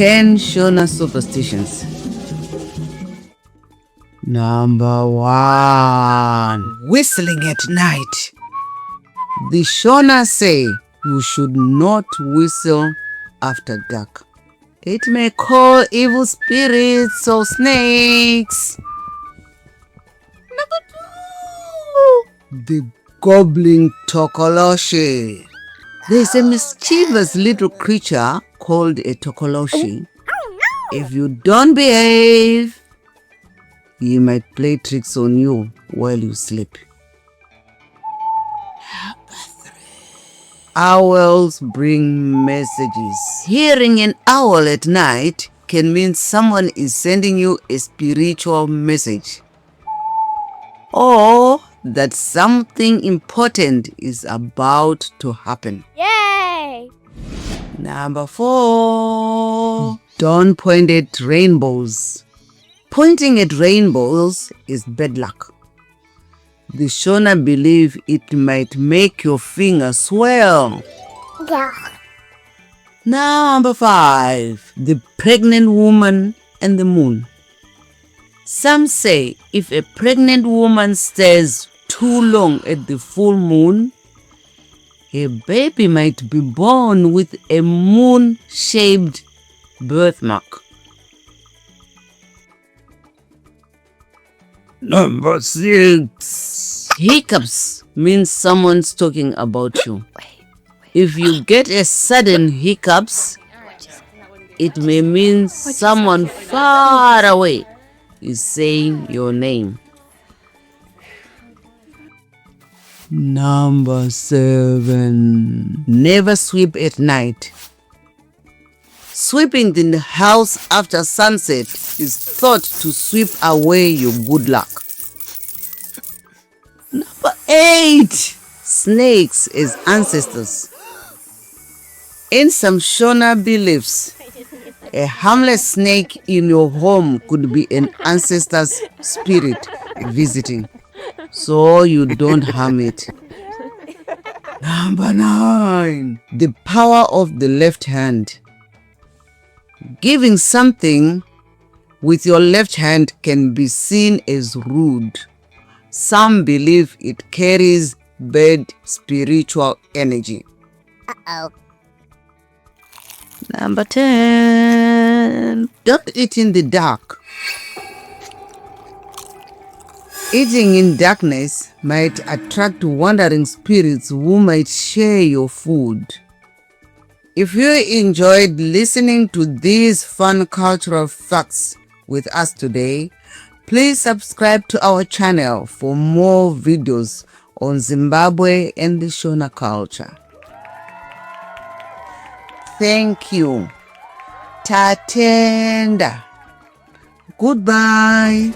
10 Shona Superstitions. Number 1. Whistling at night. The Shona say you should not whistle after dark. It may call evil spirits or snakes. Number 2. The goblin tokoloshe. There's a mischievous little creature called a tokoloshe. If you don't behave, he might play tricks on you while you sleep. Owls bring messages. Hearing an owl at night can mean someone is sending you a spiritual message, or that something important is about to happen. Yay! Number 4. Don't point at rainbows. Pointing at rainbows is bad luck. The Shona believe it might make your finger swell. Yeah. Number 5. The pregnant woman and the moon. Some say if a pregnant woman stays too long at the full moon, her baby might be born with a moon-shaped birthmark. Number 6. Hiccups means someone's talking about you. If you get a sudden hiccups, it may mean someone far away is saying your name. Number 7. Never sweep at night. Sweeping the house after sunset is thought to sweep away your good luck. Number 8. Snakes as ancestors. In some Shona beliefs, a harmless snake in your home could be an ancestor's spirit visiting, so you don't harm it. Number 9. The power of the left hand. Giving something with your left hand can be seen as rude. Some believe it carries bad spiritual energy. Uh-oh. Number 10. Don't eat in the dark. Eating in darkness might attract wandering spirits who might share your food. If you enjoyed listening to these fun cultural facts with us today, please subscribe to our channel for more videos on Zimbabwe and the Shona culture. Thank you. Tatenda. Goodbye.